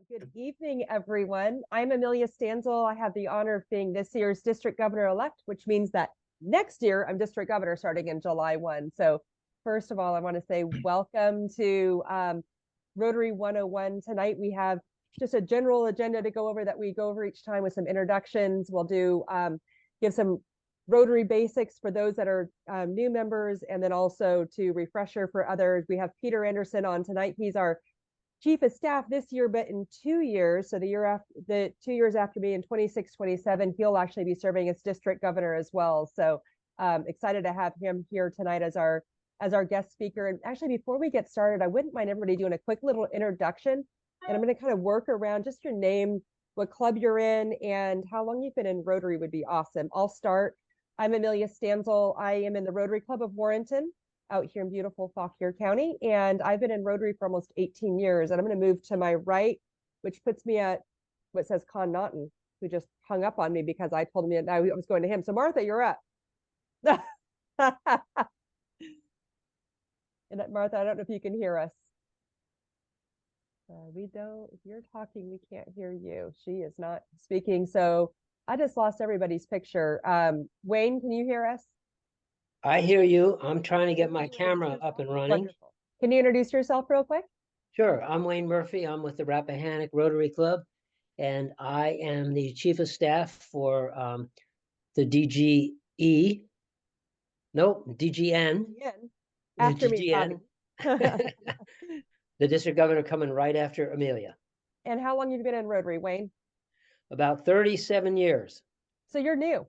Good evening, everyone. I'm Amelia Stanzel. I have the honor of being this year's district governor-elect, which means that next year I'm district governor starting in July 1. So first of all, I want to say welcome to Rotary 101. Tonight we have just a general agenda to go over that we go over each time with some introductions. We'll do give some Rotary basics for those that are new members, and then also to refresher for others. We have Peter Anderson on tonight. He's our chief of staff this year, but in 2 years, so the 2 years after me in 26, 27, he'll actually be serving as district governor as well. So excited to have him here tonight as our guest speaker. And actually, before we get started, I wouldn't mind everybody doing a quick little introduction. And I'm going to kind of work around just your name, what club you're in, and how long you've been in Rotary would be awesome. I'll start. I'm Amelia Stanzel. I am in the Rotary Club of Warrenton out here in beautiful Fauquier County. And I've been in Rotary for almost 18 years. And I'm going to move to my right, which puts me at what says Con Naughton, who just hung up on me because I told him that I was going to him. So Martha, you're up. And Martha, I don't know if you can hear us. We don't, if you're talking, we can't hear you. She is not speaking. So I just lost everybody's picture. Wayne, can you hear us? I hear you. I'm trying to get my camera up and running. Wonderful. Can you introduce yourself real quick? Sure. I'm Wayne Murphy. I'm with the Rappahannock Rotary Club, and I am the chief of staff for the DGE. Nope, DGN. After DGN. me. The district governor coming right after Amelia. And how long have you been in Rotary, Wayne? About 37 years. So you're new.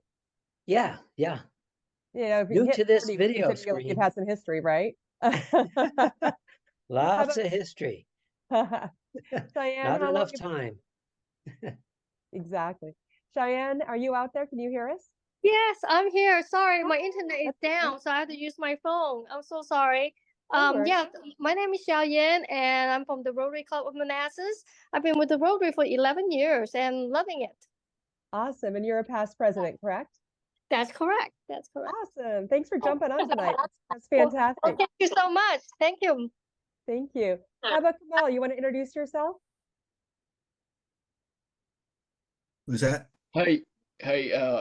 Yeah. You know, if new you to this video screen. You've had some history, right? Lots of history. Cheyenne, not enough time. Exactly. Cheyenne, are you out there? Can you hear us? Yes, I'm here. Sorry, my internet is down, so I have to use my phone. I'm so sorry. Yeah, my name is Xiaoyan, and I'm from the Rotary Club of Manassas. I've been with the Rotary for 11 years and loving it. Awesome. And you're a past president, correct? That's correct. That's correct. Awesome. Thanks for jumping on tonight. That's fantastic. Well, thank you so much. Thank you. Thank you. How about Kamal? You want to introduce yourself? Who's that? Hi,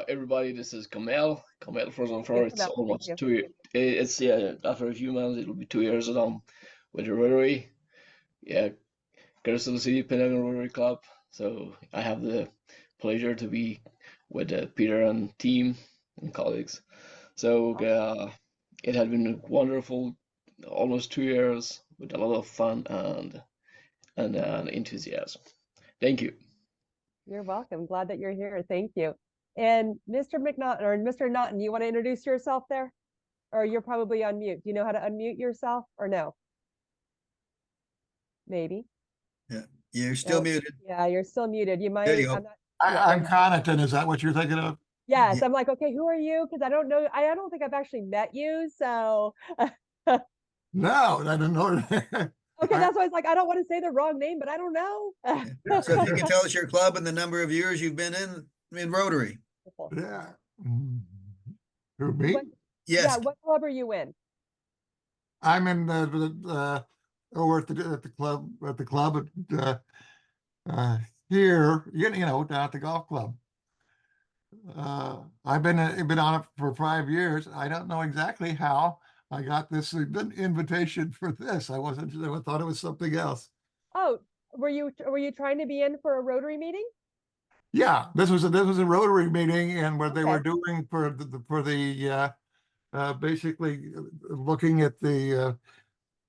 everybody. This is Kamel. Kamel Frozen for it's almost 2 years. It's after a few months, it'll be 2 years that I'm with the Rotary. Yeah, Crystal City Penang Rotary Club. So I have the pleasure to be with Peter and team and colleagues. So it had been wonderful, almost 2 years with a lot of fun and enthusiasm. Thank you. You're welcome. Glad that you're here. Thank you. And Mr. McNaughton or Mr. Naughton, you want to introduce yourself there? Or you're probably on mute. Do you know how to unmute yourself or no? Maybe. Yeah, you're still muted. Yeah, you're still muted. You might. There you go. I'm Connaughton. Is that what you're thinking of? Yes. Yeah. I'm like, okay, who are you? Because I don't know. I don't think I've actually met you. So. No, I don't know. Okay, that's why I was like, I don't want to say the wrong name, but I don't know. So if you can tell us your club and the number of years you've been in Rotary. Yeah. Who, me? Yes. Yeah, what club are you in? I'm in over at the club here, you know, down at the golf club. I've been on it for 5 years. I don't know exactly how I got this invitation for this. I thought it was something else. Oh, were you trying to be in for a Rotary meeting? Yeah, this was a Rotary meeting, and what they were doing for the basically looking at the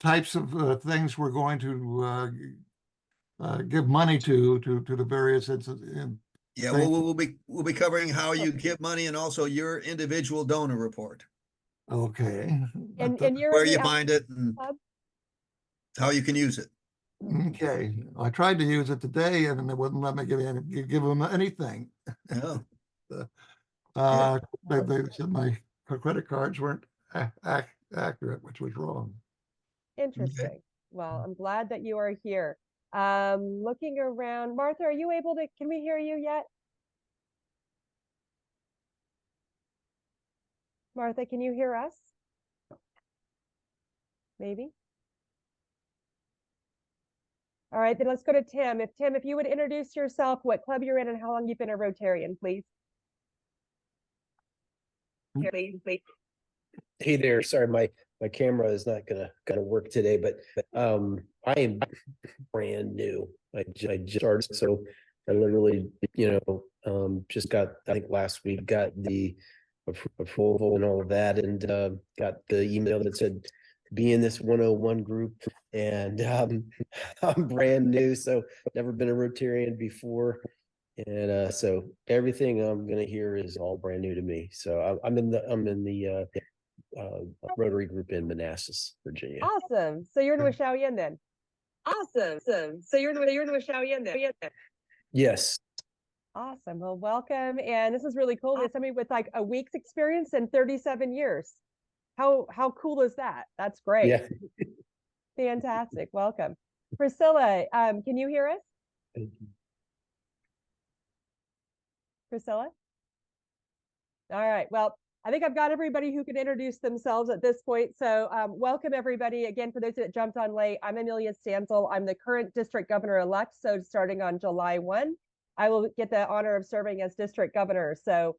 types of things we're going to give money to the various instances. Yeah, we'll be covering how you give money and also your individual donor report. Okay. And you're where you find it and how you can use it. Okay. I tried to use it today and they wouldn't let me give them anything. Oh. They said my credit cards weren't accurate, which was wrong. Interesting. Okay. Well, I'm glad that you are here. Looking around, Martha, are you able to, can we hear you yet? Martha, can you hear us? Maybe. All All right, then let's go to Tim. If you would introduce yourself, what club you're in, and how long you've been a Rotarian, please. Hey there, sorry, my camera is not gonna work today, but I am brand new. I just started, so I literally, just got, I think last week, got the approval and all of that, and got the email that said be in this 101 group, and I'm brand new, so never been a Rotarian before. And so everything I'm gonna hear is all brand new to me. So I'm in the Rotary group in Manassas, Virginia. Awesome. So you're in with Xiaoyan then. Awesome. So you're in with Xiaoyan then. Yes. Awesome. Well, welcome. And this is really cool. We have somebody with like a week's experience in 37 years. How cool is that? That's great. Yeah. Fantastic. Welcome. Priscilla, can you hear us? Thank you. Priscilla? All right. Well, I think I've got everybody who can introduce themselves at this point. So welcome everybody. Again, for those that jumped on late, I'm Amelia Stansel. I'm the current district governor-elect. So starting on July 1, I will get the honor of serving as district governor. So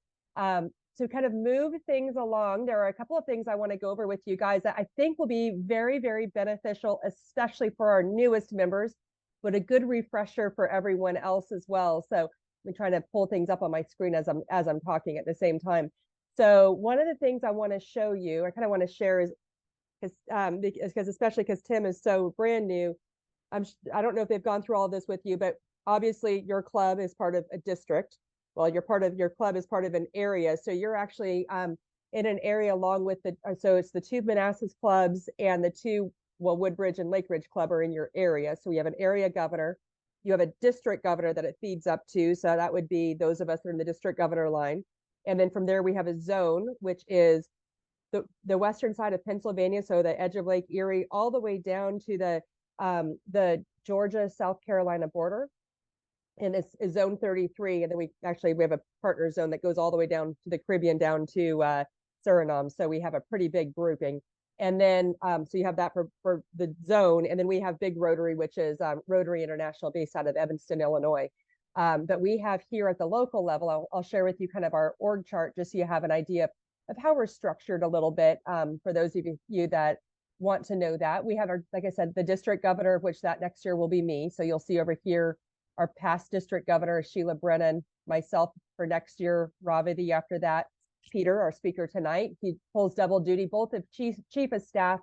to kind of move things along, there are a couple of things I want to go over with you guys that I think will be very, very beneficial, especially for our newest members, but a good refresher for everyone else as well. So I'm trying to pull things up on my screen as I'm talking at the same time. So one of the things I want to show you, I kind of want to share is because especially because Tim is so brand new. I don't know if they've gone through all this with you, but obviously your club is part of a district. Well, your club is part of an area. So you're actually in an area along with so it's the two Manassas clubs and the two, well, Woodbridge and Lake Ridge Club are in your area. So we have an area governor. You have a district governor that it feeds up to. So that would be those of us that are in the district governor line. And then from there, we have a zone, which is the western side of Pennsylvania. So the edge of Lake Erie, all the way down to the Georgia, South Carolina border. And it's zone 33. And then we have a partner zone that goes all the way down to the Caribbean, down to Suriname. So we have a pretty big grouping. And then, so you have that for the zone. And then we have Big Rotary, which is Rotary International based out of Evanston, Illinois. But we have here at the local level, I'll share with you kind of our org chart, just so you have an idea of how we're structured a little bit. For those of you that want to know that, we have like I said, the district governor, which that next year will be me. So you'll see over here, our past district governor, Sheila Brennan, myself for next year, Ravi the after that, Peter, our speaker tonight. He pulls double duty, both of chief of staff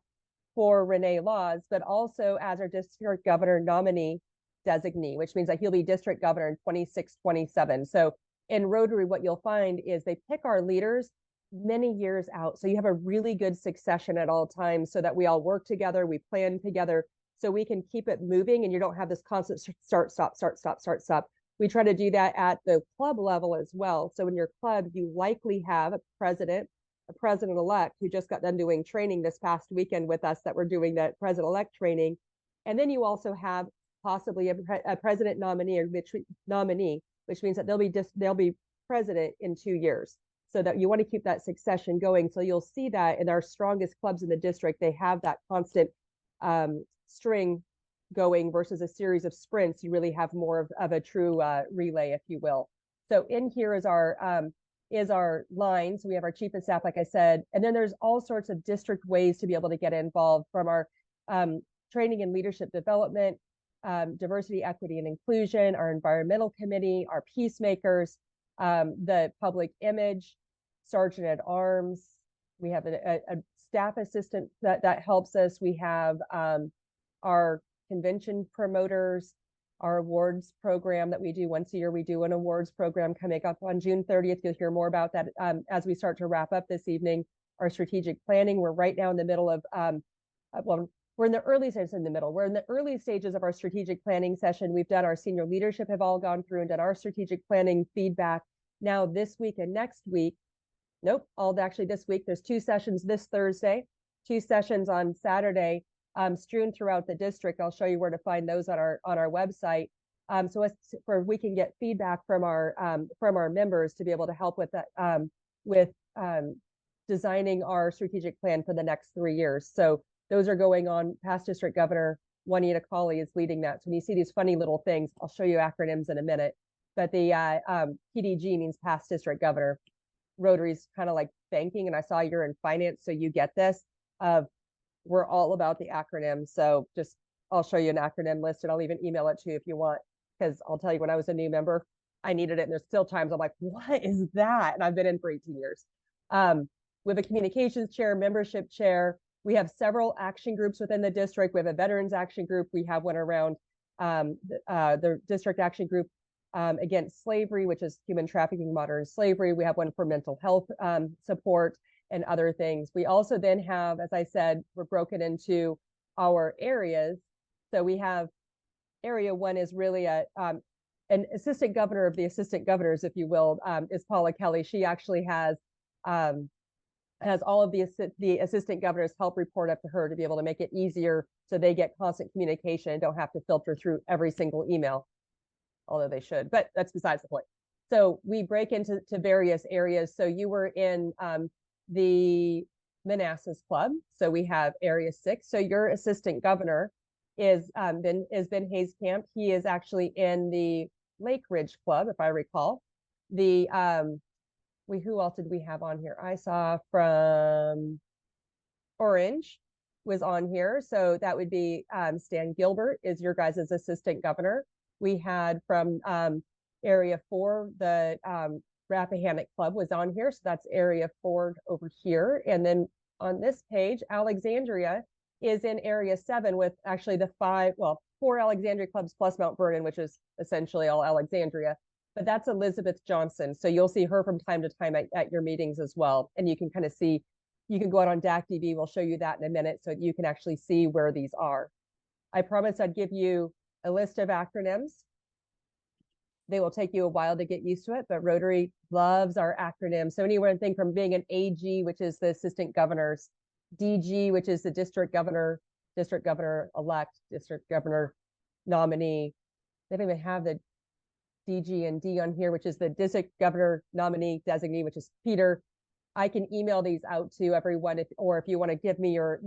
for Renee Laws, but also as our district governor nominee designee, which means that he'll be district governor in 26-27. So in Rotary, what you'll find is they pick our leaders many years out. So you have a really good succession at all times so that we all work together, we plan together, so we can keep it moving and you don't have this constant start, stop. We try to do that at the club level as well. So in your club, you likely have a president-elect who just got done doing training this past weekend with us that we're doing that president-elect training. And then you also have possibly a president nominee which means that they'll be president in 2 years. So that you want to keep that succession going. So you'll see that in our strongest clubs in the district, they have that constant string going versus a series of sprints. You really have more of a true relay, if you will. So in here is our line. So we have our chief of staff, like I said, and then there's all sorts of district ways to be able to get involved, from our training and leadership development, diversity, equity, and inclusion, our environmental committee, our peacemakers, the public image, sergeant at arms. We have a staff assistant that helps us. We have our convention promoters, our awards program that we do once a year. We do an awards program coming up on June 30th. You'll hear more about that as we start to wrap up this evening. Our strategic planning, we're right now in the middle of, we're in the early stages We're in the early stages of our strategic planning session. We've done our senior leadership have all gone through and done our strategic planning feedback. Now this week and next week, this week, there's 2 sessions this Thursday, 2 sessions on Saturday, strewn throughout the district. I'll show you where to find those on our website. So we can get feedback from our members to be able to help with that, with designing our strategic plan for the next 3 years. So those are going on. Past district governor Juanita Colley is leading that. So when you see these funny little things, I'll show you acronyms in a minute. But the PDG means past district governor. Rotary's kind of like banking, and I saw you're in finance, so you get this. We're all about the acronyms. So just, I'll show you an acronym list, and I'll even email it to you if you want, because I'll tell you, when I was a new member, I needed it. And there's still times I'm like, what is that? And I've been in for 18 years. We have a communications chair, membership chair. We have several action groups within the district. We have a veterans action group. We have one around the district action group against slavery, which is human trafficking, modern slavery. We have one for mental health support and other things. We also then have, as I said, we're broken into our areas. So we have area 1 is really an assistant governor of the assistant governors, if you will, is Paula Kelly. She actually has all of the assistant governors help report up to her to be able to make it easier so they get constant communication and don't have to filter through every single email, although they should, but that's besides the point. So we break into various areas. So you were in the Manassas Club. So we have area 6. So your assistant governor is Ben Hayskamp. He is actually in the Lake Ridge Club, if I recall. The who else did we have on here? I saw from Orange was on here. So that would be Stan Gilbert is your guys' assistant governor. We had from area 4, the Rappahannock Club was on here. So that's area 4 over here. And then on this page, Alexandria is in area 7 with actually the 4 Alexandria clubs plus Mount Vernon, which is essentially all Alexandria. But that's Elizabeth Johnson. So you'll see her from time to time at your meetings as well. And you can kind of see, you can go out on DACDB. We'll show you that in a minute so you can actually see where these are. I promised I'd give you a list of acronyms. They will take you a while to get used to it, but Rotary loves our acronyms. So anything from being an AG, which is the assistant governors, DG, which is the district governor elect, district governor nominee. They don't even have the DG and D on here, which is the district governor nominee designee, which is Peter. I can email these out to everyone, if you want to give me your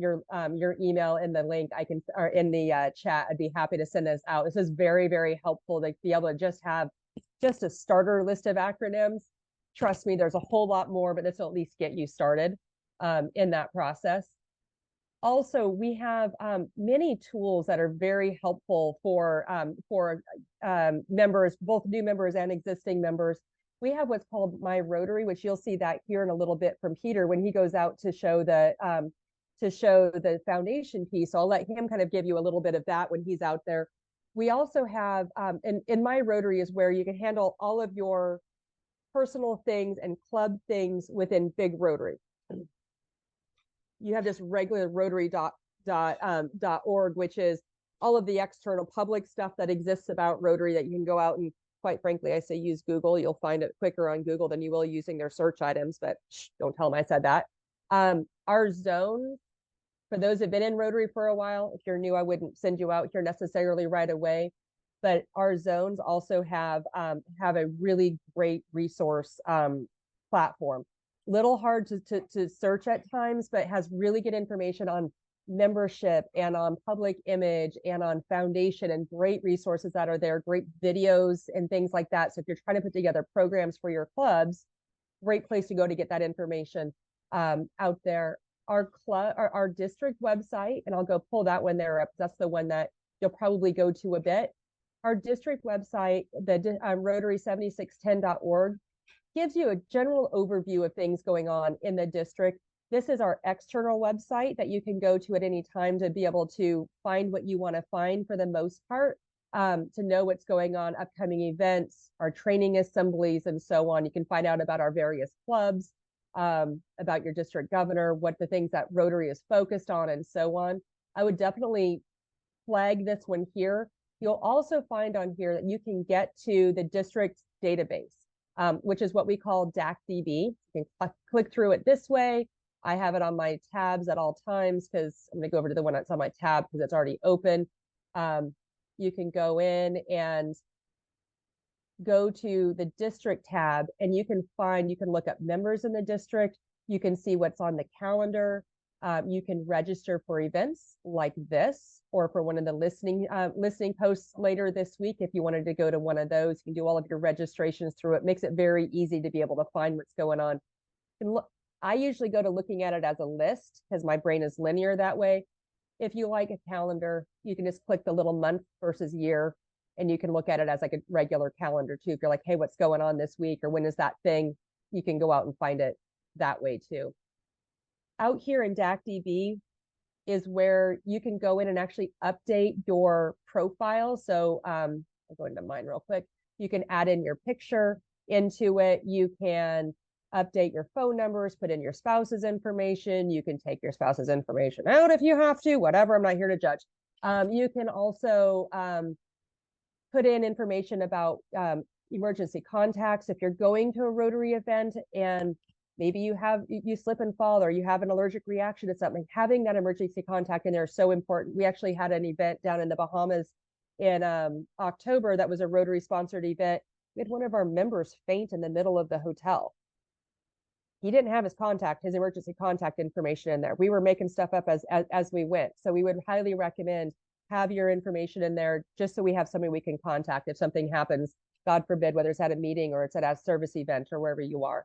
email in the link, I can, or in the chat. I'd be happy to send this out. This is very, very helpful to be able to just have just a starter list of acronyms. Trust me, there's a whole lot more, but this will at least get you started in that process. Also, we have many tools that are very helpful for members, both new members and existing members. We have what's called My Rotary, which you'll see that here in a little bit from Peter when he goes out to show the foundation piece. So I'll let him kind of give you a little bit of that when he's out there. We also have, in My Rotary is where you can handle all of your personal things and club things within Big Rotary. You have this regular rotary.org, which is all of the external public stuff that exists about Rotary that you can go out and, quite frankly, I say use Google. You'll find it quicker on Google than you will using their search items, but don't tell them I said that. Our zones, for those who've been in Rotary for a while, if you're new, I wouldn't send you out here necessarily right away, but our zones also have a really great resource platform. Little hard to search at times, but has really good information on membership and on public image and on foundation, and great resources that are there, great videos and things like that. So if you're trying to put together programs for your clubs, great place to go to get that information out there. Our district website, and I'll go pull that one there up. That's the one that you'll probably go to a bit. Our district website, the rotary7610.org, gives you a general overview of things going on in the district. This is our external website that you can go to at any time to be able to find what you want to find for the most part, to know what's going on, upcoming events, our training assemblies, and so on. You can find out about our various clubs, about your district governor, what the things that Rotary is focused on, and so on. I would definitely flag this one here. You'll also find on here that you can get to the district database, which is what we call DACDB. You can click through it this way. I have it on my tabs at all times because I'm going to go over to the one that's on my tab because it's already open. You can go in and go to the district tab, and you can look up members in the district. You can see what's on the calendar. You can register for events like this, or for one of the listening posts later this week. If you wanted to go to one of those, you can do all of your registrations through it. Makes it very easy to be able to find what's going on. And look, I usually go to looking at it as a list because my brain is linear that way. If you like a calendar, you can just click the little month versus year, and you can look at it as like a regular calendar too. If you're like, hey, what's going on this week, or when is that thing, you can go out and find it that way too. Out here in DACDB is where you can go in and actually update your profile. So I'll go into mine real quick. You can add in your picture into it. You can update your phone numbers, put in your spouse's information. You can take your spouse's information out if you have to, whatever. I'm not here to judge. You can also put in information about emergency contacts. If you're going to a Rotary event and maybe you slip and fall, or you have an allergic reaction to something, having that emergency contact in there is so important. We actually had an event down in the Bahamas in October that was a Rotary sponsored event. We had one of our members faint in the middle of the hotel. He didn't have his emergency contact information in there. We were making stuff up as we went. So we would highly recommend have your information in there, just so we have somebody we can contact if something happens, God forbid, whether it's at a meeting or it's at a service event or wherever you are.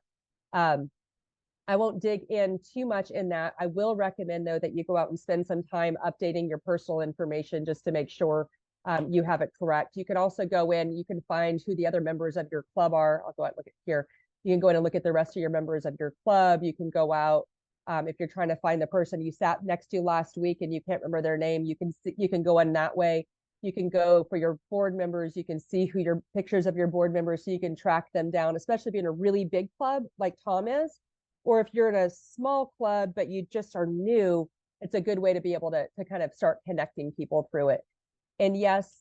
I won't dig in too much in that. I will recommend, though, that you go out and spend some time updating your personal information just to make sure you have it correct. You can also go in, you can find who the other members of your club are. I'll go out and look at here. You can go in and look at the rest of your members of your club. You can go out, if you're trying to find the person you sat next to last week and you can't remember their name, you can go in that way. You can go for your board members. You can see who your pictures of your board members, so you can track them down, especially if you're in a really big club like Tom is, or if you're in a small club but you just are new. It's a good way to be able to kind of start connecting people through it. And yes,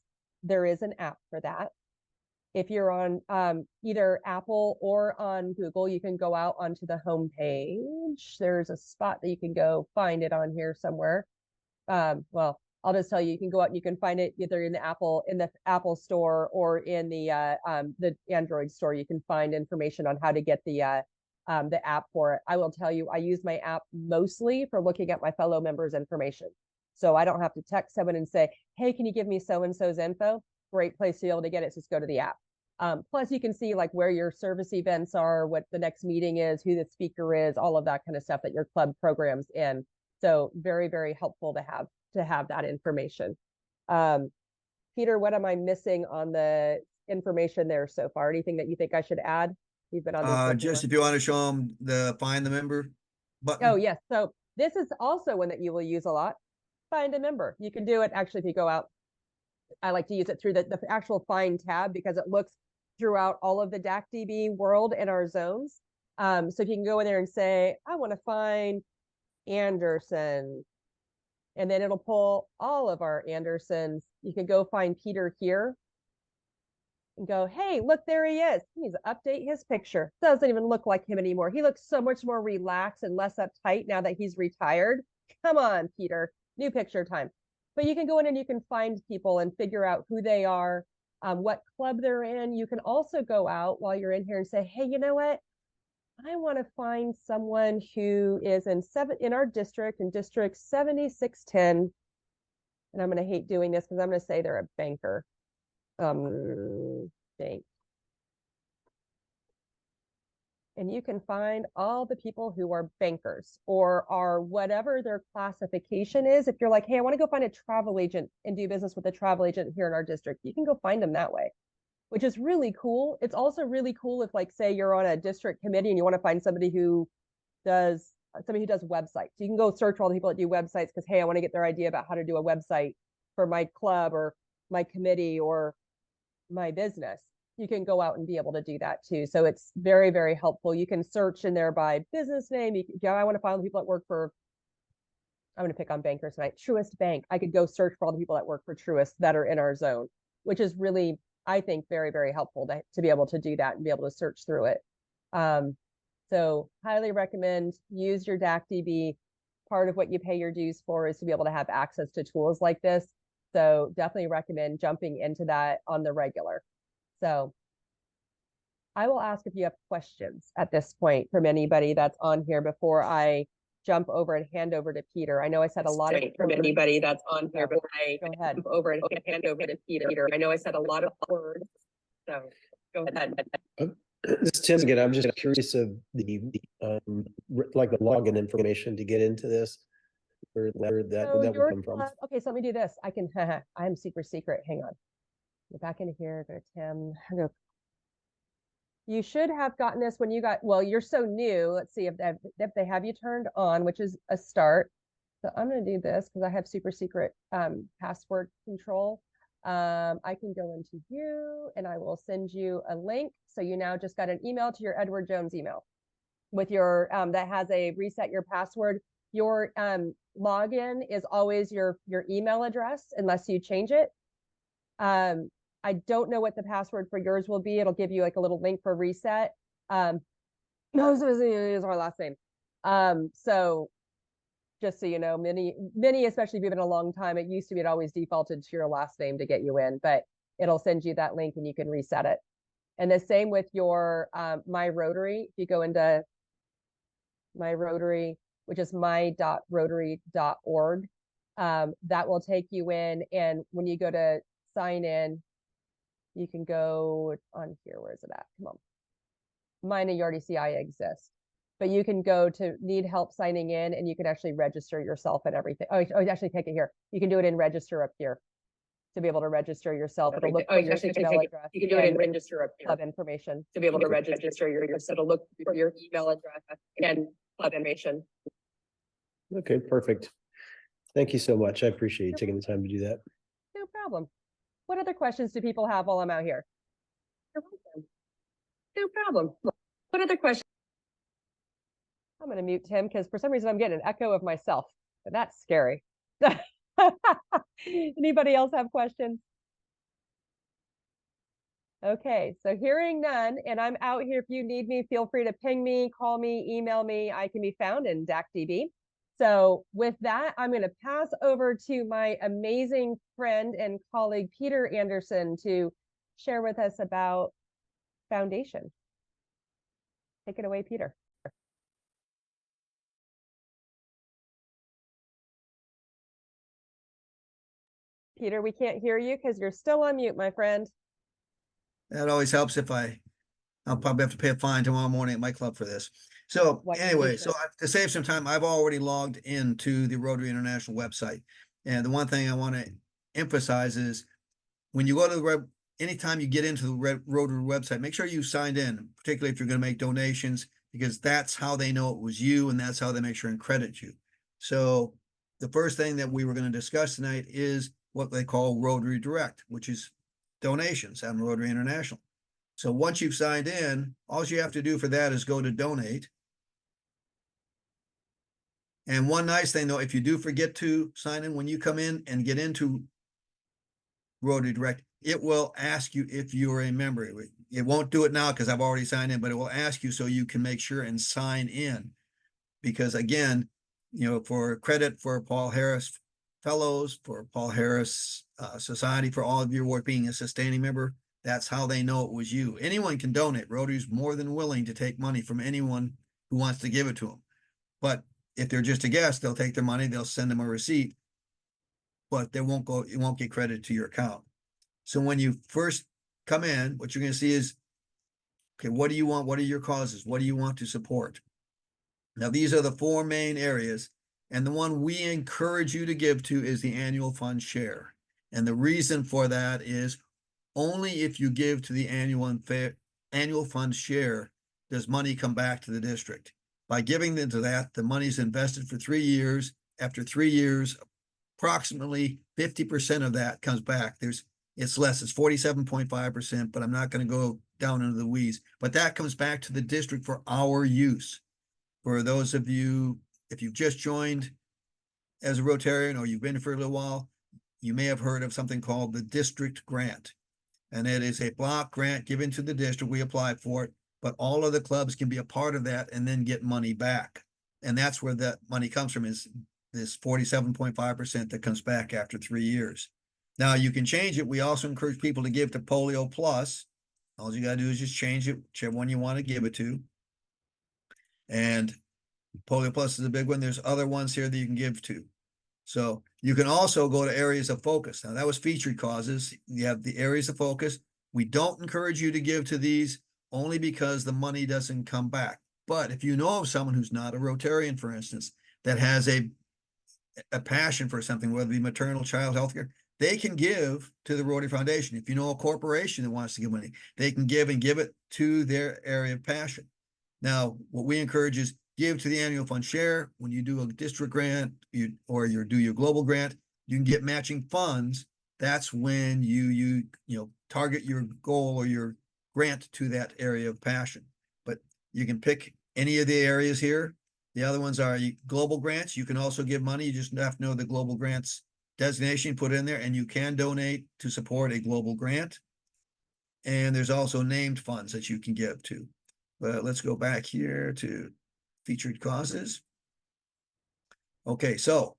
there is an app for that. If you're on either Apple or on Google, you can go out onto the home page. There's a spot that you can go find it on here somewhere. Well, I'll just tell you, you can go out and you can find it either in the Apple store or in the Android store. You can find information on how to get the app for it. I will tell you, I use my app mostly for looking at my fellow members' information. So I don't have to text someone and say, hey, can you give me so-and-so's info? Great place to be able to get it. Just go to the app. Plus you can see like where your service events are, what the next meeting is, who the speaker is, all of that kind of stuff that your club programs in. So very, very helpful to have that information. Peter, what am I missing on the information there so far? Anything that you think I should add? You've been on this just if you want to show them the find the member button. Oh yes. So this is also one that you will use a lot. Find a member. You can do it actually if you go out. I like to use it through the actual find tab because it looks throughout all of the DACDB world in our zones. So if you can go in there and say, I want to find Anderson, and then it'll pull all of our Andersons. You can go find Peter here and go, hey, look, there he is. He needs to update his picture. Doesn't even look like him anymore. He looks so much more relaxed and less uptight now that he's retired. Come on, Peter, new picture time. But you can go in and you can find people and figure out who they are, what club they're in. You can also go out while you're in here and say, hey, you know what? I want to find someone who is in our district, in district 7610. And I'm going to hate doing this because I'm going to say they're a banker. Bank. And you can find all the people who are bankers or are whatever their classification is. If you're like, hey, I want to go find a travel agent and do business with a travel agent here in our district, you can go find them that way, which is really cool. It's also really cool if, like, say you're on a district committee and you want to find somebody who does websites. You can go search for all the people that do websites because, hey, I want to get their idea about how to do a website for my club or my committee or my business. You can go out and be able to do that too. So it's very, very helpful. You can search in there by business name. I want to find people that work for, I'm going to pick on bankers tonight, Truist Bank. I could go search for all the people that work for Truist that are in our zone, which is really, I think, very, very helpful to be able to do that and be able to search through it. So highly recommend, use your DACDB. Part of what you pay your dues for is to be able to have access to tools like this. So definitely recommend jumping into that on the regular. So I will ask if you have questions at this point from anybody that's on here before I jump over and hand over to Peter. I know I said a lot of From words. anybody that's on here, So, but I go ahead. over and hand over to Peter. I know I said a lot of words, so go ahead. This is Tim again. I'm just curious of like the login information to get into this. Where that So would your come from. club, okay, so let me do this. I can, I'm super secret. Hang on. Go back into here, go to Tim. Go. You should have gotten this when you got, well, you're so new. Let's see if they have you turned on, which is a start. So I'm going to do this because I have super secret password control. I can go into you and I will send you a link. So you now just got an email to your Edward Jones email with your, that has a reset your password. Your login is always your email address unless you change it. I don't know what the password for yours will be. It'll give you like a little link for reset. No, this is our last name. So just so you know, many, especially if you've been a long time, it used to be it always defaulted to your last name to get you in, but it'll send you that link and you can reset it. And the same with your My Rotary. If you go into My Rotary, which is my.rotary.org, that will take you in. And when you go to sign in, you can go on here. Where is it at? Come on. Mine, you already see I exist. But you can go to need help signing in and you can actually register yourself and everything. Oh, actually take it here. You can do it in register up here to be able to register yourself. It'll look for your email address. You can do it in register up here club information. to be able to register yourself. It'll look for your email address and club information. Okay, perfect. Thank you so much. I appreciate you taking the time to do that. No problem. What other questions do people have while I'm out here? No problem. What other questions? I'm going to mute Tim because for some reason I'm getting an echo of myself, and that's scary. Anybody else have questions? Okay, so hearing none, and I'm out here. If you need me, feel free to ping me, call me, email me. I can be found in DACDB. So with that, I'm going to pass over to my amazing friend and colleague, Peter Anderson, to share with us about Foundation. Take it away, Peter. Peter, we can't hear you because you're still on mute, my friend. That always helps if I'll probably have to pay a fine tomorrow morning at my club for this. So anyway, so to save some time, I've already logged into the Rotary International website. And the one thing I want to emphasize is when you go to the anytime you get into the Rotary website, make sure you signed in, particularly if you're going to make donations, because that's how they know it was you and that's how they make sure and credit you. So the first thing that we were going to discuss tonight is what they call Rotary Direct, which is donations on Rotary International. So once you've signed in, all you have to do for that is go to donate. And one nice thing though, if you do forget to sign in when you come in and get into Rotary Direct, it will ask you if you're a member. It won't do it now because I've already signed in, but it will ask you so you can make sure and sign in. Because again, you know, for credit for Paul Harris Fellows, for Paul Harris Society, for all of your work being a sustaining member, that's how they know it was you. Anyone can donate. Rotary's more than willing to take money from anyone who wants to give it to them. But if they're just a guest, they'll take their money, they'll send them a receipt, but they won't go, it won't get credited to your account. So when you first come in, what you're going to see is, okay, what do you want? What are your causes? What do you want to support? Now, these are the four main areas. And the one we encourage you to give to is the annual fund share. And the reason for that is only if you give to the annual fund share does money come back to the district. By giving into that, the money is invested for 3 years. After 3 years, approximately 50% of that comes back. It's less, it's 47.5%, but I'm not going to go down into the weeds. But that comes back to the district for our use. For those of you, if you've just joined as a Rotarian or you've been for a little while, you may have heard of something called the district grant. And it is a block grant given to the district. We apply for it, but all of the clubs can be a part of that and then get money back. And that's where that money comes from, is this 47.5% that comes back after 3 years. Now you can change it. We also encourage people to give to Polio Plus. All you got to do is just change it, whichever one you want to give it to. And Polio Plus is a big one. There's other ones here that you can give to. So you can also go to areas of focus. Now that was featured causes. You have the areas of focus. We don't encourage you to give to these only because the money doesn't come back. But if you know of someone who's not a Rotarian, for instance, that has a passion for something, whether it be maternal, child health care, they can give to the Rotary Foundation. If you know a corporation that wants to give money, they can give and give it to their area of passion. Now, what we encourage is give to the annual fund share. When you do a district grant, or you do your global grant, you can get matching funds. That's when you target your goal or your grant to that area of passion. But you can pick any of the areas here. The other ones are global grants. You can also give money. You just have to know the global grants designation, put it in there, and you can donate to support a global grant. And there's also named funds that you can give to. But let's go back here to featured causes. Okay, so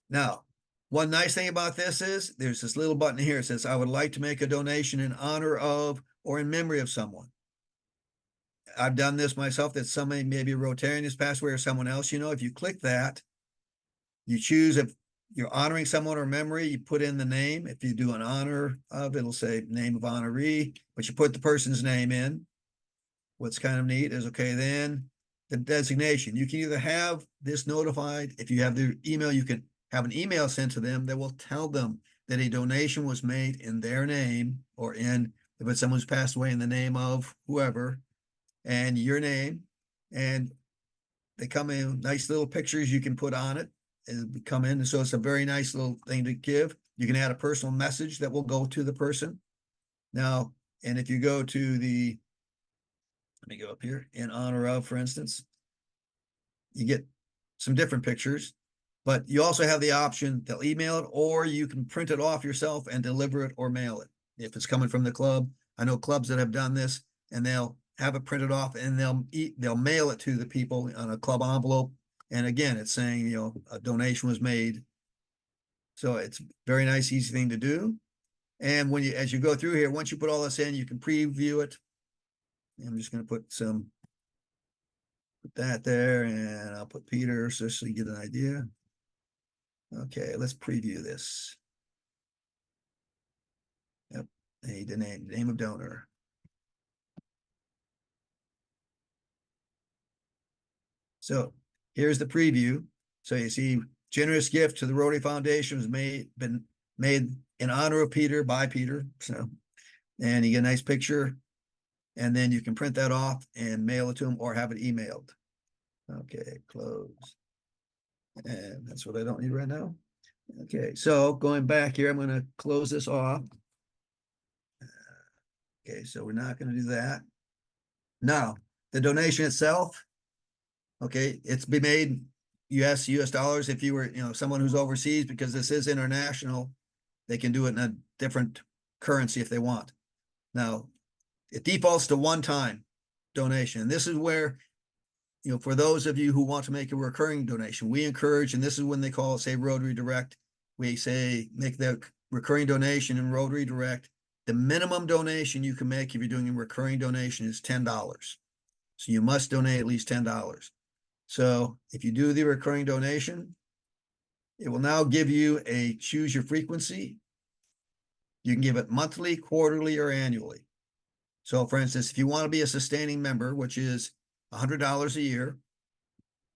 now one nice thing about this is there's this little button here. It says, I would like to make a donation in honor of or in memory of someone. I've done this myself, that somebody, maybe a Rotarian has passed away or someone else, if you click that, you choose if you're honoring someone or memory, you put in the name. If you do an honor of, it'll say name of honoree, but you put the person's name in. What's kind of neat is, okay, then the designation. You can either have this notified, if you have their email, you can have an email sent to them that will tell them that a donation was made in their name, or if it's someone who's passed away, in the name of whoever, and your name, and they come in nice little pictures you can put on it and come in. So it's a very nice little thing to give. You can add a personal message that will go to the person. Now, and if you go to let me go up here, in honor of, for instance, you get some different pictures, but you also have the option, they'll email it, or you can print it off yourself and deliver it or mail it. If it's coming from the club, I know clubs that have done this, and they'll have it printed off and they'll mail it to the people on a club envelope. And again, it's saying, a donation was made. So it's a very nice, easy thing to do. And as you go through here, once you put all this in, you can preview it. I'm just going to put that there, and I'll put Peter so you get an idea. Okay, let's preview this. Yep, the name of donor. So here's the preview. So you see, generous gift to the Rotary Foundation was been made in honor of Peter, by Peter. So, and you get a nice picture, and then you can print that off and mail it to them or have it emailed. Okay, close. And that's what I don't need right now. Okay, so going back here, I'm going to close this off. Okay, so we're not going to do that. Now, the donation itself, okay, it's be made US dollars. If you were, someone who's overseas, because this is international, they can do it in a different currency if they want. Now, it defaults to one-time donation. And this is where, for those of you who want to make a recurring donation, we encourage, and this is when they call it, say, Rotary Direct, we say make the recurring donation in Rotary Direct. The minimum donation you can make if you're doing a recurring donation is $10. So you must donate at least $10. So if you do the recurring donation, it will now give you a choose your frequency. You can give it monthly, quarterly, or annually. So for instance, if you want to be a sustaining member, which is $100 a year,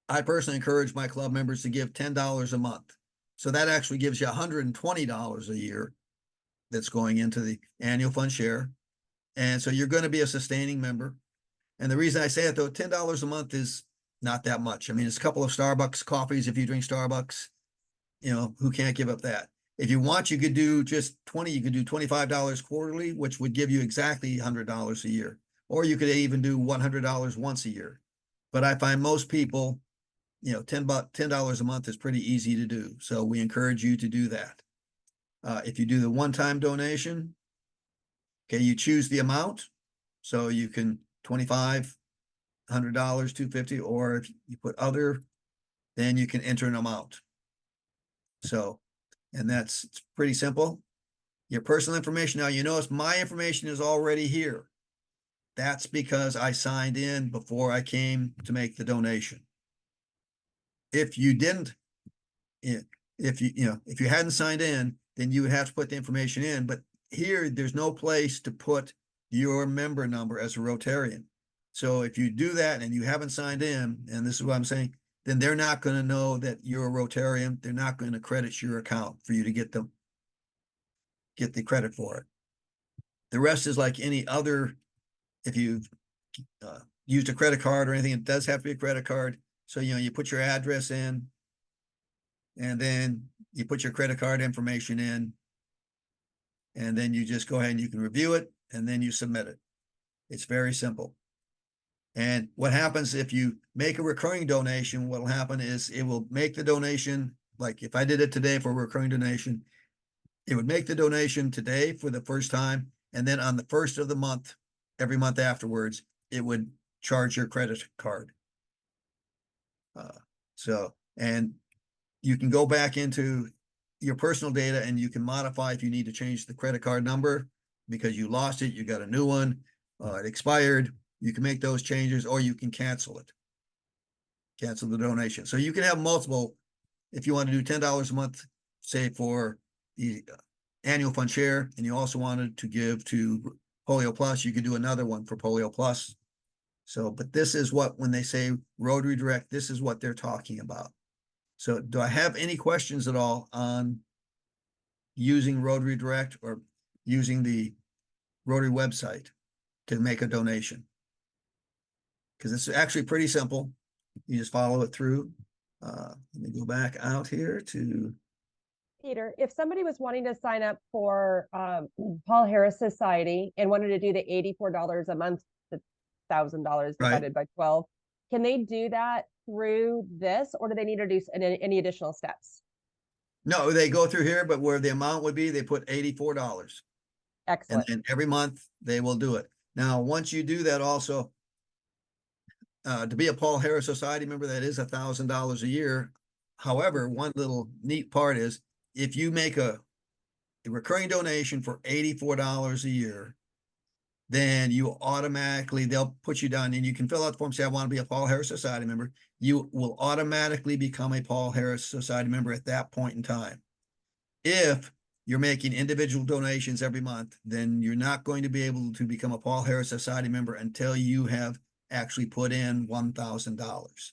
I personally encourage my club members to give $10 a month. So that actually gives you $120 a year that's going into the annual fund share. And so you're going to be a sustaining member. And the reason I say it, though, $10 a month is not that much. I mean, it's a couple of Starbucks coffees if you drink Starbucks. Who can't give up that? If you want, you could do just you could do $25 quarterly, which would give you exactly $100 a year. Or you could even do $100 once a year. But I find most people, $10 a month is pretty easy to do. So we encourage you to do that. If you do the one-time donation, okay, you choose the amount. So you can $25, $100, $250, or if you put other, then you can enter an amount. So, and it's pretty simple. Your personal information. Now, you notice my information is already here. That's because I signed in before I came to make the donation. if you didn't, if you hadn't signed in, then you would have to put the information in. But here, there's no place to put your member number as a Rotarian. So if you do that and you haven't signed in, and this is what I'm saying, then they're not going to know that you're a Rotarian. They're not going to credit your account for you to get the credit for it. The rest is like any other, if you've used a credit card or anything, it does have to be a credit card. So, you put your address in, and then you put your credit card information in, and then you just go ahead and you can review it, and then you submit it. It's very simple. And what happens if you make a recurring donation, what will happen is it will make the donation, like if I did it today for a recurring donation, it would make the donation today for the first time, and then on the first of the month, every month afterwards, it would charge your credit card. And you can go back into your personal data and you can modify if you need to change the credit card number because you lost it, you got a new one, it expired. You can make those changes, or you can cancel it. Cancel the donation. So you can have multiple, if you want to do $10 a month, say for the annual fund share, and you also wanted to give to Polio Plus, you could do another one for Polio Plus. So, but this is what, when they say Rotary Direct, this is what they're talking about. So do I have any questions at all on using Rotary Direct or using the Rotary website to make a donation? Because it's actually pretty simple. You just follow it through. Let me go back out here to Peter, if somebody was wanting to sign up for Paul Harris Society and wanted to do the $84 a month, the $1,000 divided by 12, can they do that through this, or do they need to do any additional steps? No, they go through here, but where the amount would be, they put $84. Excellent. And every month they will do it. Now, once you do that also, to be a Paul Harris Society member, that is $1,000 a year. However, one little neat part is if you make a recurring donation for $84 a year, then you automatically, they'll put you down and you can fill out the form, say, I want to be a Paul Harris Society member. You will automatically become a Paul Harris Society member at that point in time. If you're making individual donations every month, then you're not going to be able to become a Paul Harris Society member until you have actually put in $1,000.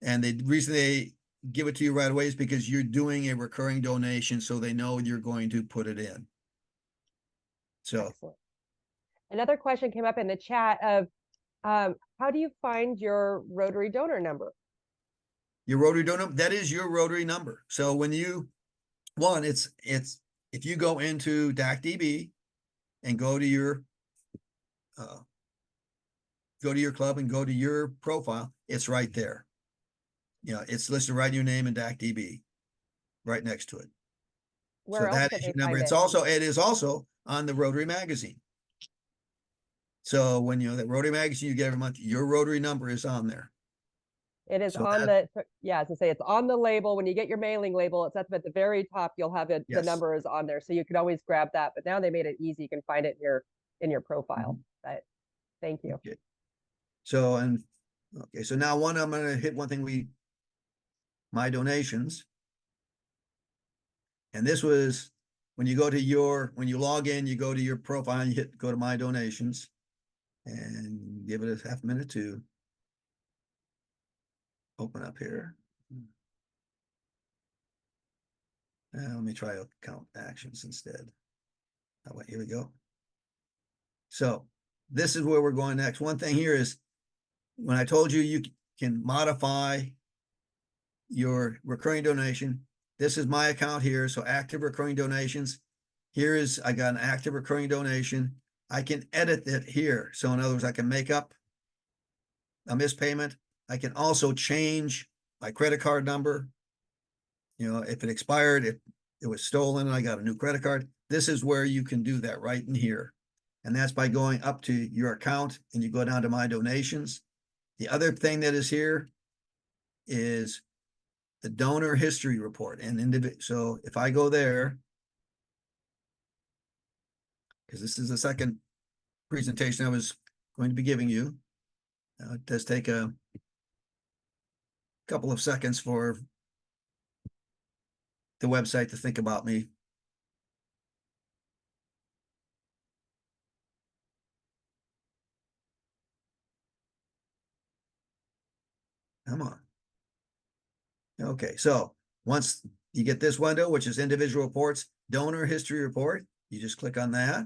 And the reason they give it to you right away is because you're doing a recurring donation, so they know you're going to put it in. So excellent. Another question came up in the chat of how do you find your Rotary donor number? Your Rotary donor, that is your Rotary number. So when you, it's if you go into DACDB and go to your club and go to your profile, it's right there. It's listed right in your name in DACDB, right next to it. Where else that can is they your number. find It is also on the Rotary magazine. So when that Rotary magazine you get every month, your Rotary number is on there. It is So on as I say, it's on the label. When you get your mailing label, it's at the very top. You'll have it. Yes. The number is on there, so you can always grab that. But now they made it easy. You can find it in your profile. But thank you. Okay. So so now I'm going to hit one thing my donations. And this was when you log in, you go to your profile and you go to my donations and give it a half minute to open up here. Let me try account actions instead. Here we go. So this is where we're going next. One thing here is when I told you you can modify your recurring donation. This is my account here. So active recurring donations. I got an active recurring donation. I can edit it here. So in other words, I can make up a missed payment. I can also change my credit card number. If it expired, if it was stolen and I got a new credit card, this is where you can do that right in here. And that's by going up to your account and you go down to my donations. The other thing that is here is the donor history report. So if I go there, because this is the second presentation I was going to be giving you, it does take a couple of seconds for the website to think about me. Come on. Okay, so once you get this window, which is individual reports, donor history report, you just click on that.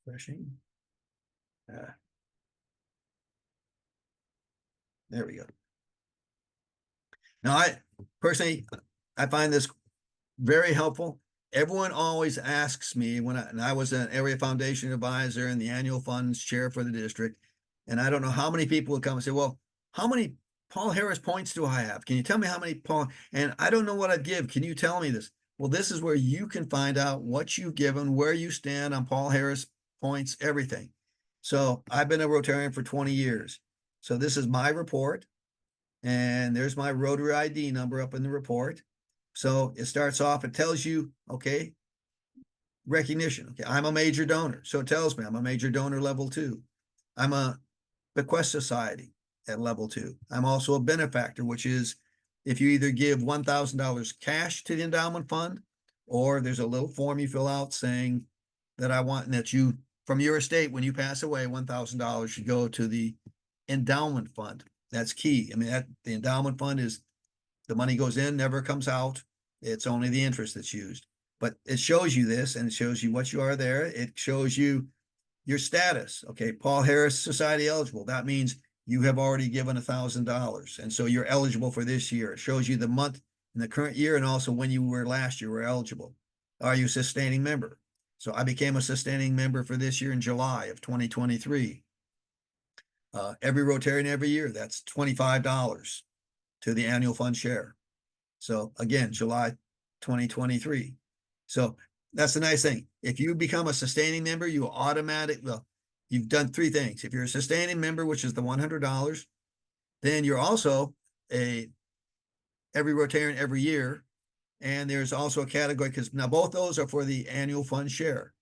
Refreshing. There we go. Now, I personally, I find this very helpful. Everyone always asks me and I was an area foundation advisor and the annual funds chair for the district. And I don't know how many people would come and say, well, how many Paul Harris points do I have? Can you tell me how many Paul? And I don't know what I'd give. Can you tell me this? Well, this is where you can find out what you've given, where you stand on Paul Harris points, everything. So I've been a Rotarian for 20 years. So this is my report. And there's my Rotary ID number up in the report. So it starts off, it tells you, okay, recognition. Okay, I'm a major donor. So it tells me I'm a major donor level 2. I'm a bequest society at level 2. I'm also a benefactor, which is if you either give $1,000 cash to the endowment fund, or there's a little form you fill out saying that I want, and that you, from your estate, when you pass away, $1,000 should go to the endowment fund. That's key. I mean, the endowment fund is the money goes in, never comes out. It's only the interest that's used. But it shows you this, and it shows you what you are there. It shows you your status. Okay, Paul Harris Society eligible. That means you have already given $1,000. And so you're eligible for this year. It shows you the month in the current year and also when you were last year were eligible. Are you a sustaining member? So I became a sustaining member for this year in July of 2023. Every Rotarian every year, that's $25 to the annual fund share. So again, July 2023. So that's the nice thing. If you become a sustaining member, you automatically, well, you've done 3 things. If you're a sustaining member, which is the $100, then you're also every Rotarian every year. And there's also a category, because now both those are for the annual fund share,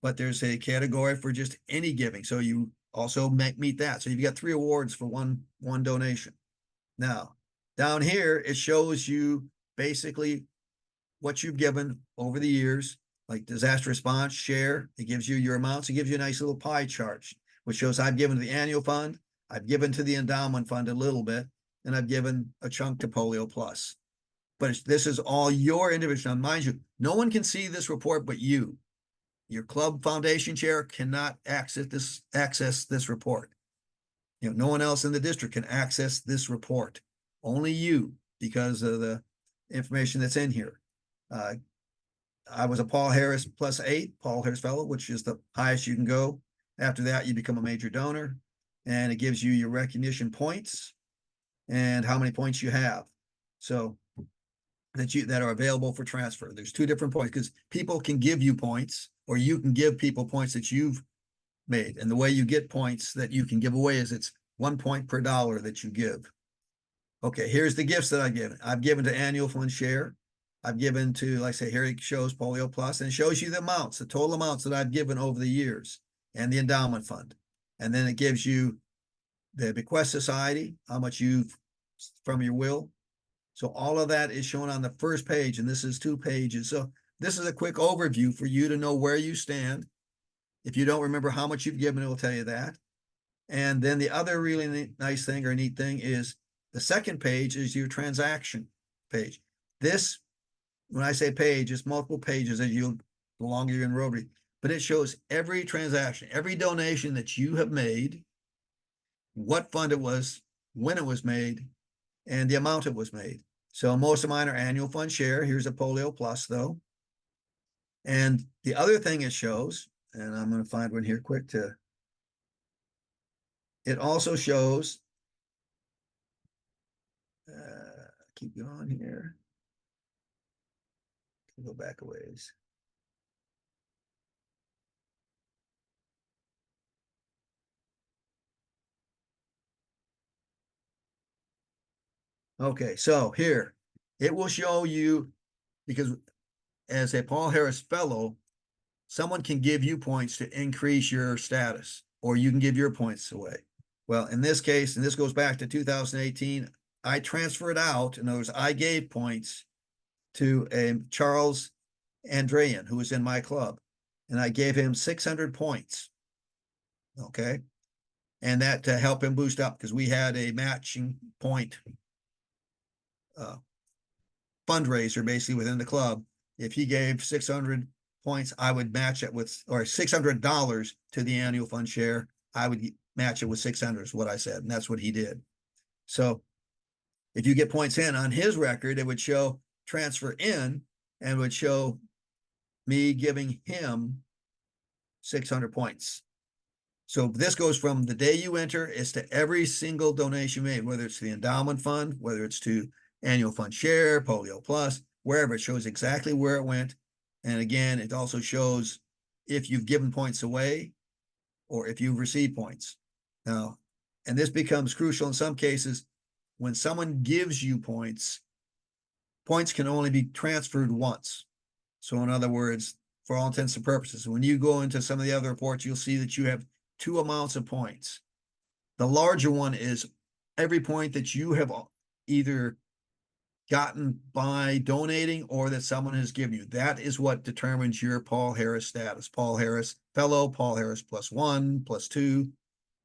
but there's a category for just any giving. So you also meet that. So you've got 3 awards for one donation. Now, down here, it shows you basically what you've given over the years, like disaster response, share. It gives you your amounts. It gives you a nice little pie chart, which shows I've given to the annual fund, I've given to the endowment fund a little bit, and I've given a chunk to Polio Plus. But this is all your individual. Now, mind you, no one can see this report but you. Your club foundation chair cannot access this report. You know, no one else in the district can access this report. Only you, because of the information that's in here. I was a Paul Harris +8, Paul Harris Fellow, which is the highest you can go. After that, you become a major donor, and it gives you your recognition points and how many points you have. So that are available for transfer. There's 2 different points, because people can give you points, or you can give people points that you've made. And the way you get points that you can give away is it's 1 point per dollar that you give. Okay, here's the gifts that I've given. I've given to annual fund share. I've given to, like I say, here it shows Polio Plus, and it shows you the amounts, the total amounts that I've given over the years, and the endowment fund. And then it gives you the bequest society, how much you've from your will. So all of that is shown on the first page, and this is 2 pages. So this is a quick overview for you to know where you stand. If you don't remember how much you've given, it will tell you that. And then the other really nice thing or neat thing is the second page is your transaction page. This, when I say page, it's multiple pages as the longer you're in Rotary, but it shows every transaction, every donation that you have made, what fund it was, when it was made, and the amount it was made. So most of mine are annual fund share. Here's a Polio Plus though. And the other thing it shows, and I'm going to find one here quick it also shows, keep going here. Go back a ways. Okay, so here, it will show you, because as a Paul Harris Fellow, someone can give you points to increase your status, or you can give your points away. Well, in this case, and this goes back to 2018, I transferred out. In other words, I gave points to a Charles Andrean, who was in my club, and I gave him 600 points. Okay. And that to help him boost up, because we had a matching point fundraiser basically within the club. If he gave 600 points, I would match it with, or $600 to the annual fund share. I would match it with 600 is what I said. And that's what he did. So if you get points in on his record, it would show transfer in and would show me giving him 600 points. So this goes from the day you enter is to every single donation made, whether it's to the endowment fund, whether it's to annual fund share, Polio Plus, wherever. It shows exactly where it went. And again, it also shows if you've given points away or if you've received points. Now, and this becomes crucial in some cases. When someone gives you points, points can only be transferred once. So in other words, for all intents and purposes, when you go into some of the other reports, you'll see that you have two amounts of points. The larger one is every point that you have either gotten by donating or that someone has given you. That is what determines your Paul Harris status. Paul Harris Fellow, Paul Harris +1, +2.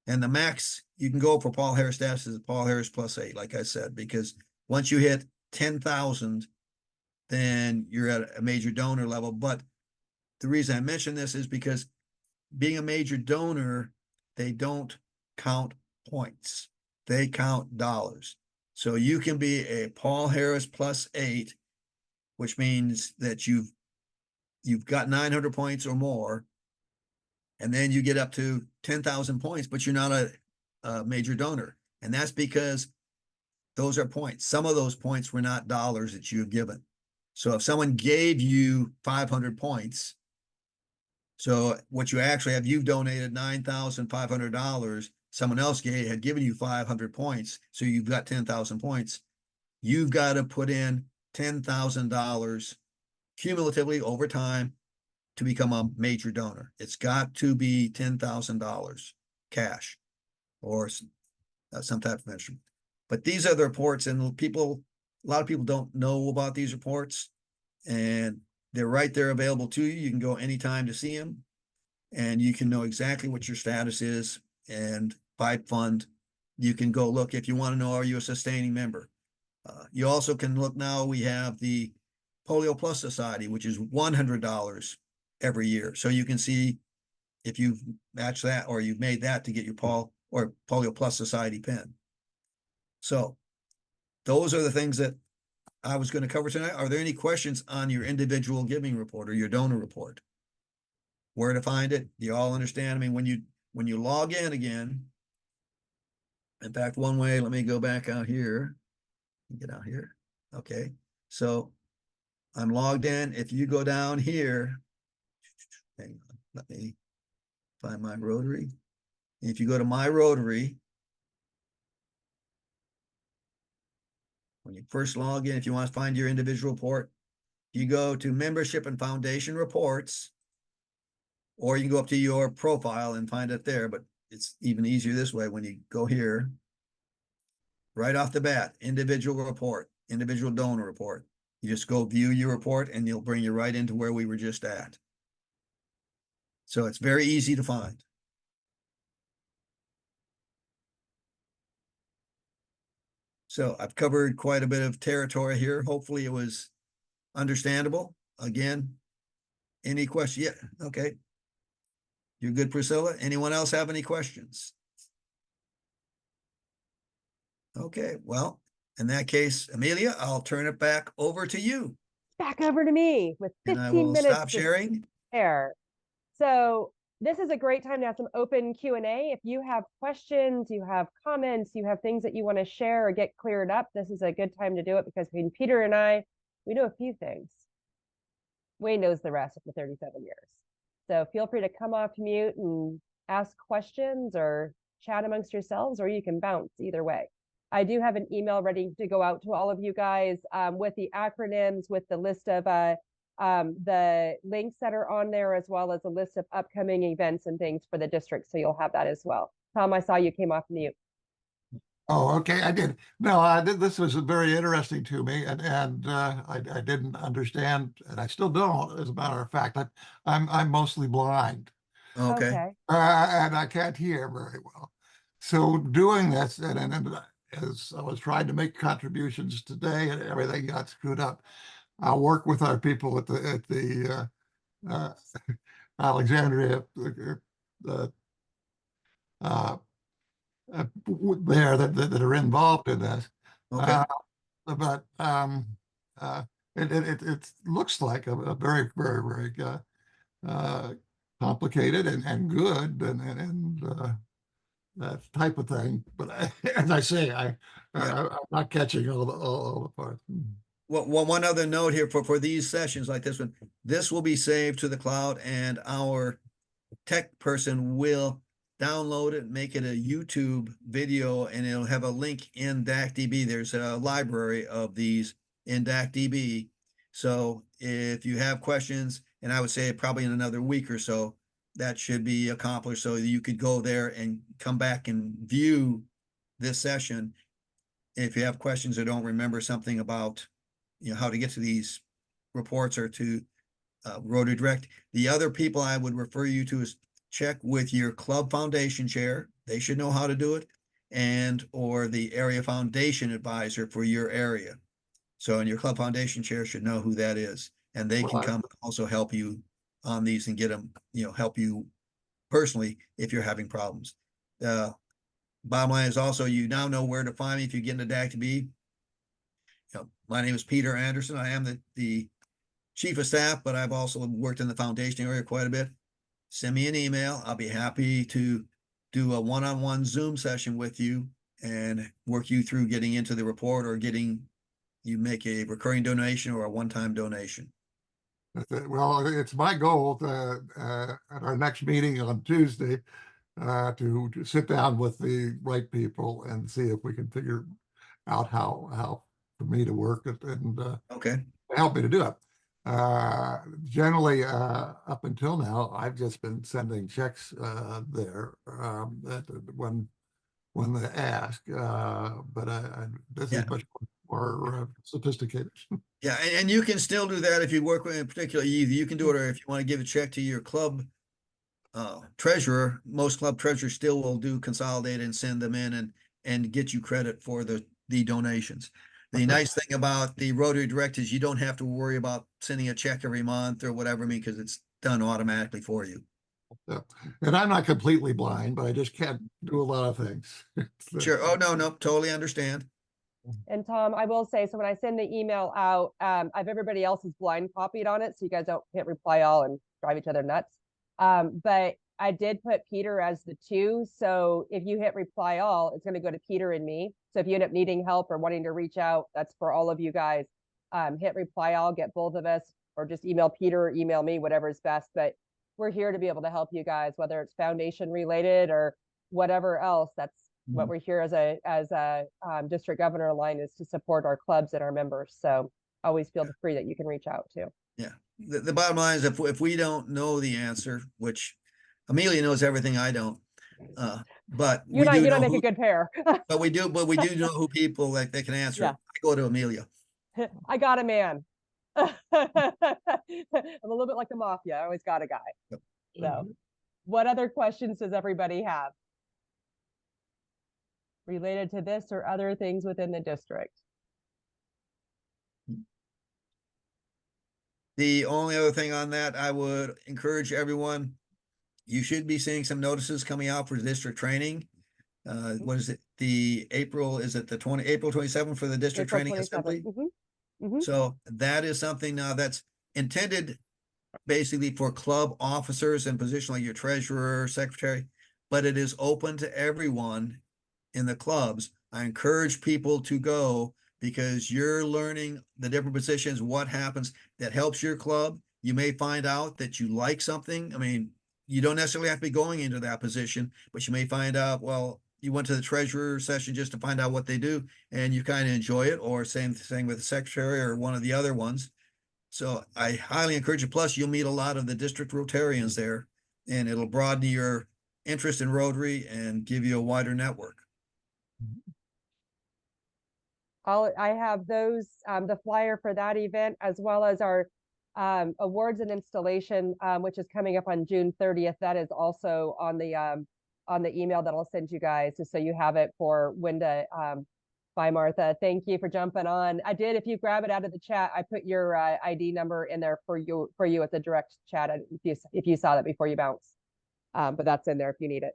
And the max you can go for Paul Harris status is Paul Harris +8, like I said, because once you hit 10,000, then you're at a major donor level. But the reason I mention this is because being a major donor, they don't count points. They count dollars. So you can be a Paul Harris +8, which means that you've got 900 points or more, and then you get up to 10,000 points, but you're not a major donor. And that's because those are points. Some of those points were not dollars that you've given. So if someone gave you 500 points, so what you actually have, you've donated $9,500. Someone else had given you 500 points. So you've got 10,000 points. You've got to put in $10,000 cumulatively over time to become a major donor. It's got to be $10,000 cash or some type of instrument. But these are the reports, and a lot of people don't know about these reports, and they're right there available to you. You can go anytime to see them, and you can know exactly what your status is. And by fund, you can go look if you want to know, are you a sustaining member? You also can look now, we have the Polio Plus Society, which is $100 every year. So you can see if you've matched that or you've made that to get your Polio Plus Society pin. So those are the things that I was going to cover tonight. Are there any questions on your individual giving report or your donor report? Where to find it? Do you all understand? I mean, when you log in again, in fact, one way, let me go back out here. Get out here. Okay. So I'm logged in. If you go down here, hang on, let me find my Rotary. If you go to my Rotary, when you first log in, if you want to find your individual report, you go to membership and foundation reports, or you can go up to your profile and find it there, but it's even easier this way. When you go here, right off the bat, individual report, individual donor report. You just go view your report and you'll bring you right into where we were just at. So it's very easy to find. So I've covered quite a bit of territory here. Hopefully it was understandable. Again, any question? Yeah, okay. You're good, Priscilla. Anyone else have any questions? Okay, well, in that case, Amelia, I'll turn it back over to you. Back over to me with 15 And I will minutes stop to sharing. spare. So this is a great time to have some open Q&A. If you have questions, you have comments, you have things that you want to share or get cleared up, this is a good time to do it, because between Peter and I, we know a few things. Wayne knows the rest after 37 years. So feel free to come off mute and ask questions or chat amongst yourselves, or you can bounce either way. I do have an email ready to go out to all of you guys with the acronyms, with the list of the links that are on there, as well as a list of upcoming events and things for the district. So you'll have that as well. Tom, I saw you came off mute. Oh, okay, I did. No, I did. This was very interesting to me, and I didn't understand, and I still don't. As a matter of fact, I'm mostly blind, Okay. and I can't hear very well. So doing this, and as I was trying to make contributions today, and everything got screwed up. I'll work with our people at the Alexandria uh, there that are involved in this. Okay. But it looks like a very, very, very complicated and good and that type of thing. But as I say, I'm not catching all the parts. Well, one other note here for these sessions like this one, this will be saved to the cloud, and our tech person will download it, make it a YouTube video, and it'll have a link in DACDB. There's a library of these in DACDB. So if you have questions, and I would say probably in another week or so, that should be accomplished, so you could go there and come back and view this session. If you have questions or don't remember something about, how to get to these reports or to Rotary Direct. The other people I would refer you to is check with your club foundation chair. They should know how to do it, and or the area foundation advisor for your area. So, and your club foundation chair should know who that is, and they can come and also help you on these and get them, help you personally if you're having problems. Bottom line is also, you now know where to find me if you get into DACDB. My name is Peter Anderson. I am the chief of staff, but I've also worked in the foundation area quite a bit. Send me an email. I'll be happy to do a one-on-one Zoom session with you and work you through getting into the report, or you make a recurring donation or a one-time donation. Well, it's my goal at our next meeting on Tuesday to sit down with the right people and see if we can figure out how for me to work it and okay, help me to do it. Generally, up until now, I've just been sending checks there when they ask. But this is much more sophisticated. Yeah, and you can still do that if you work with, in particular, you can do it, or if you want to give a check to your club treasurer. Most club treasurers still will do consolidate and send them in and get you credit for the donations. The nice thing about the Rotary Direct is you don't have to worry about sending a check every month or whatever, because it's done automatically for you. Yeah. And I'm not completely blind, but I just can't do a lot of things. Sure. Oh, no, totally understand. And Tom, I will say, so when I send the email out, I've everybody else's blind copied on it, so you guys can't reply all and drive each other nuts. But I did put Peter as the 2. So if you hit reply all, it's going to go to Peter and me. So if you end up needing help or wanting to reach out, that's for all of you guys. Hit reply all, get both of us, or just email Peter or email me, whatever is best. But we're here to be able to help you guys, whether it's foundation related or whatever else. That's what we're here as a district governor line, is to support our clubs and our members. So always feel free that you can reach out to. Yeah. The bottom line is, if we don't know the answer, which Amelia knows everything I don't, but you don't make a good pair. but we do know who people that they can answer. Yeah. I go to Amelia. I got a man. I'm a little bit like the mafia. I always got a guy. Yep. So what other questions does everybody have related to this or other things within the district? The only other thing on that, I would encourage everyone, you should be seeing some notices coming out for district training. What is it? April 27th for the district April training 27th. assembly. Mm-hmm. So that is something now that's intended basically for club officers and position like your treasurer, secretary, but it is open to everyone in the clubs. I encourage people to go, because you're learning the different positions, what happens that helps your club. You may find out that you like something. I mean, you don't necessarily have to be going into that position, but you may find out, well, you went to the treasurer session just to find out what they do and you kind of enjoy it, or same thing with the secretary or one of the other ones. So I highly encourage you. Plus, you'll meet a lot of the district Rotarians there, and it'll broaden your interest in Rotary and give you a wider network. I have those, the flyer for that event, as well as our awards and installation, which is coming up on June 30th. That is also on the email that I'll send you guys, just so you have it for when to bye, Martha. Thank you for jumping on. I did, if you grab it out of the chat, I put your ID number in there for you at the direct chat if you saw that before you bounce. But that's in there if you need it.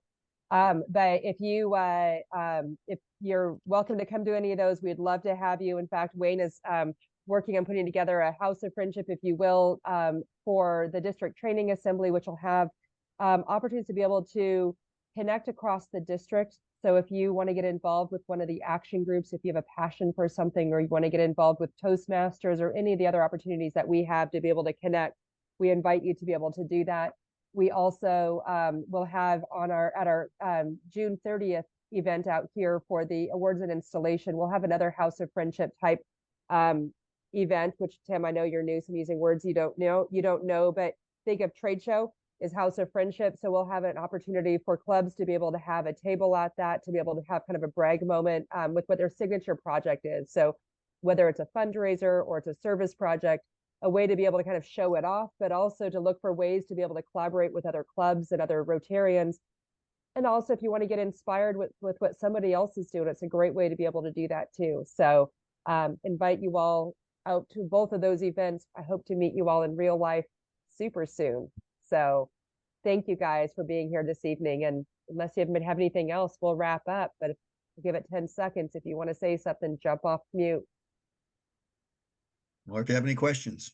But if you're welcome to come to any of those, we'd love to have you. In fact, Wayne is working on putting together a house of friendship, if you will, for the district training assembly, which will have opportunities to be able to connect across the district. So if you want to get involved with one of the action groups, if you have a passion for something, or you want to get involved with Toastmasters or any of the other opportunities that we have to be able to connect, we invite you to be able to do that. We also will have at our June 30th event out here for the awards and installation, we'll have another House of Friendship type event, which, Tim, I know you're new, so I'm using words you don't know, but think of trade show is House of Friendship. So we'll have an opportunity for clubs to be able to have a table at that, to be able to have kind of a brag moment with what their signature project is. So whether it's a fundraiser or it's a service project, a way to be able to kind of show it off, but also to look for ways to be able to collaborate with other clubs and other Rotarians. And also, if you want to get inspired with what somebody else is doing, it's a great way to be able to do that too. So invite you all out to both of those events. I hope to meet you all in real life super soon. So thank you guys for being here this evening. And unless you have anything else, we'll wrap up. But we'll give it 10 seconds. If you want to say something, jump off mute. Or if you have any questions.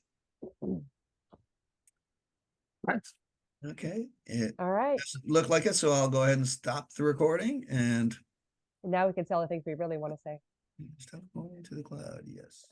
Thanks. Okay. It All right. doesn't look like it, so I'll go ahead and stop the recording and Now we can tell the things we really want to say. stop going to the cloud. Yes.